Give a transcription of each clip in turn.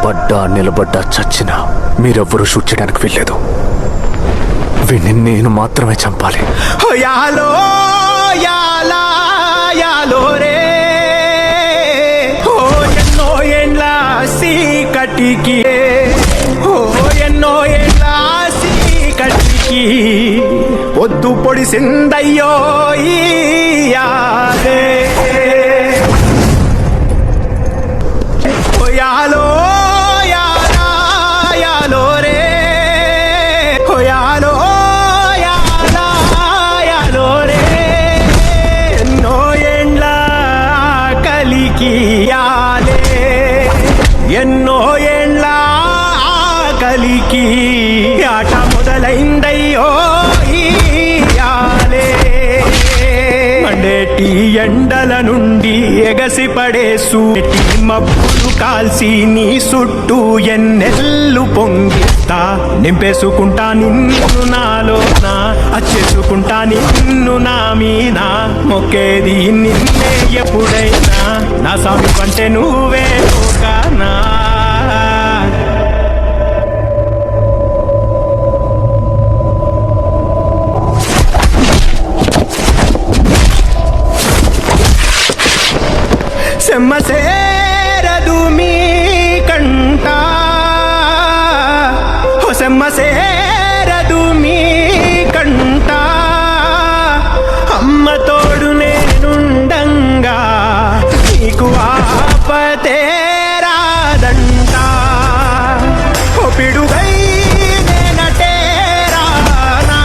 పడ్డా నిలబడ్డా చచ్చినా మీరెవ్వరూ షూట్ చేయడానికి వెళ్ళలేదు. వీణ్ణి నేను మాత్రమే చంపాలి. యాలో యాలా యాలో రే ఓ ఎన్నో ఏండ్ల సీకటికి ఓ ఎన్నో ఏండ్ల సీకటికి పొద్దు పొడిసిందయ్యో యాదే ఓ యాలో యాలా యాలో రే ఓ యాలో యాలా యాలో రే ఎన్నో ఏండ్ల కలికి యాలే ఎన్నో ఏండ్ల కలికి ఆట మొదలైందయ్యో యాలే మండేటి ఎండల నుండి ఎగసి పడే సూటి మబ్బులు కాల్చి నీ చుట్టూ ఎన్నెల్లు పొంగిస్తా నింపేసుకుంటా నిన్ను నాలోన అచ్చేసుకుంటా నిన్ను నా మీద మొక్కేది నిన్నే ఎప్పుడైనా నా స్వామి కంటే నువ్వే కానా సెమ్మ సేరదు మీ కంట సెమ్మ సేరదు మీ కంట అమ్మ తోడు నేనుండంగా నీకు ఆపతే రాదంట ఓ పిడుగై నేనటే రానా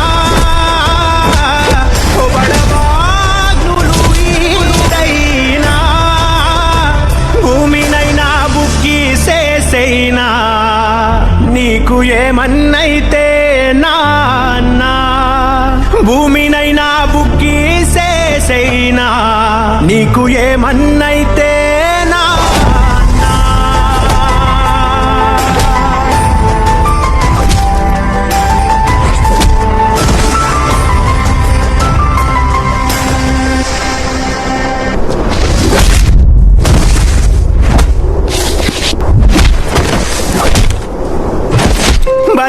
ఓ బడబాగ్నులు ఈడైనా భూమినైనా బుక్కి సేసైనా నీకు ఏమన్నైతే నాన్నా భూమినైనా బుక్కి సేసైనా నీకు ఏమన్నైతే నాన్నా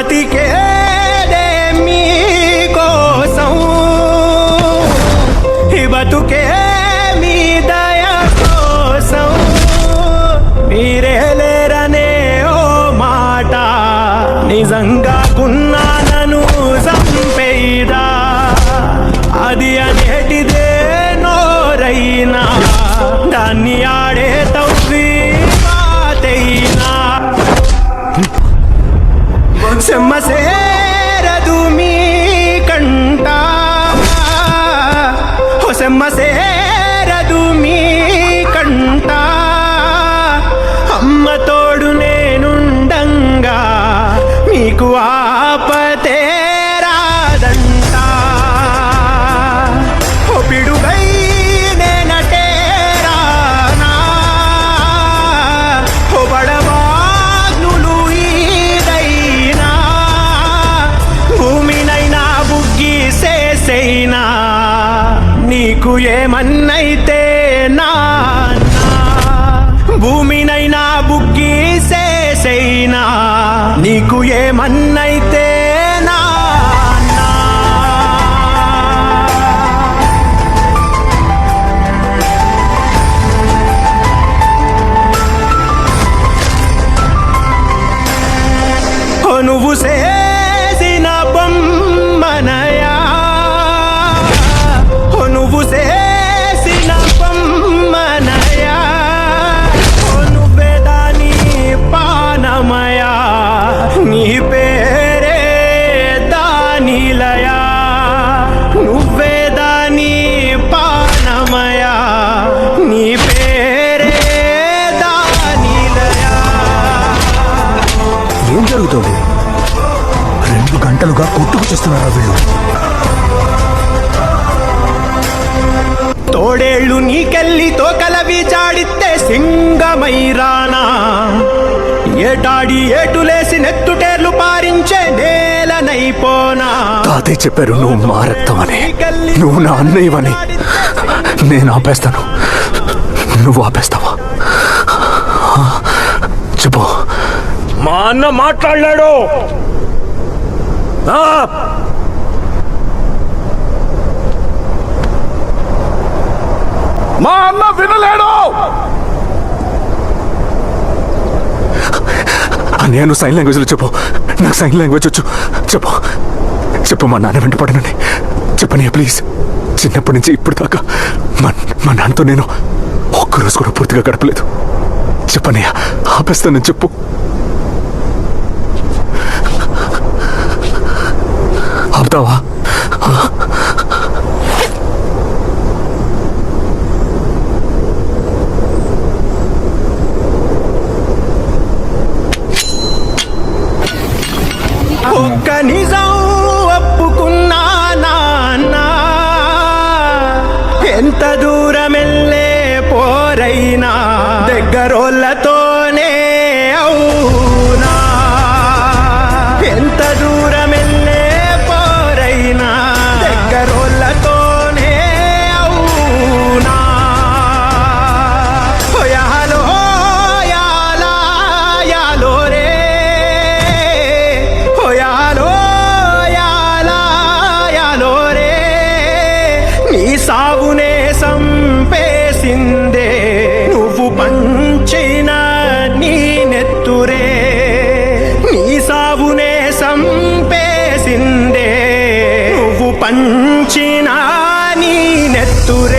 బతికేదే మీకోసం ఈ బతుకే మీ దయ కోసం మీరే లేరనే ఓ మాట నిజంగా కున్నానను చంపేదా అది అనేటిదే నోరైనా దాన్ని ఆడే తవ్వి పాతైనా సెమ్మ సేరదు మీ కంట ఓ సెమ్మ సేరదు మీ కంట అమ్మ తోడు నేనుండంగా మీకు ఆపతే రాదంట ఓ పిడుగై నేనటే రానా ఓ బడబాగ్నులు ఈదైనా భూమినైనా బుగ్గి సేసైనా నీకు ఏమన్నైతే నాన్నా భూమినైనా బుగ్గి సేసైనా నీకు ఏమన్నైతే నాన్నా ఓ నువ్వు చేసిన బొమ్మనయా ఓ నువ్వు చేసిన బొమ్మనయా ఓ నువ్వే దాని పానమయా నీ పేరే దానిలయా నువ్వే దాని పానమయా నీ పేరే దానిలయా ఏం జరుగుతుంది? 2 గంటలుగా కొట్టుకు చేస్తున్నారా వీళ్ళు? తోడేళ్ళు నీకెళ్ళి తోకలవి జాడితే సింగమైరానా ఏటాడి ఏటులేసి నెత్తుటేర్లు పారించే నేలనైపోనా తాతయ్య చెప్పారు నువ్వు మా రక్తం అని, నువ్వు నా అన్నయ్యవని. నేను ఆపేస్తాను, నువ్వు ఆపేస్తావా? చెప్పు. మా అన్న మాట్లాడలేడు. ఆ! మా అన్న వినలేడు. అన్నయ్య నువ్వు సైన్ లాంగ్వేజ్లో చెప్పు. నాకు సైన్ లాంగ్వేజ్ వచ్చు. చెప్పు చెప్పు మా నాన్న వెంట పడనని చెప్పనయ్య ప్లీజ్. చిన్నప్పటి నుంచి ఇప్పుడు దాకా మా నాన్నతో నేను ఒక్కరోజు కూడా పూర్తిగా గడపలేదు. చెప్పనయ్య ఆపేస్తానని చెప్పు. ఆపుతావా? ఒక్క నిజం ఒప్పుకున్నా నాన్న, ఎంత దూరం వెళ్ళే పోరైనా దగ్గరోళ్ళతోనే అవునా. ఎంత దూరం వెళ్ళే పోరైనా దగ్గరోళ్ళతోనే అవునా. హోయాలో యాలా యాలో రే, హోయాలో యాలా యాలో రే. నీ సావునే సంపేసిందే నువ్వు పంచిన నీ నెత్తురే. నీ సావునే సంపేసిందే నువ్వు పంచిన నీ నెత్తురే.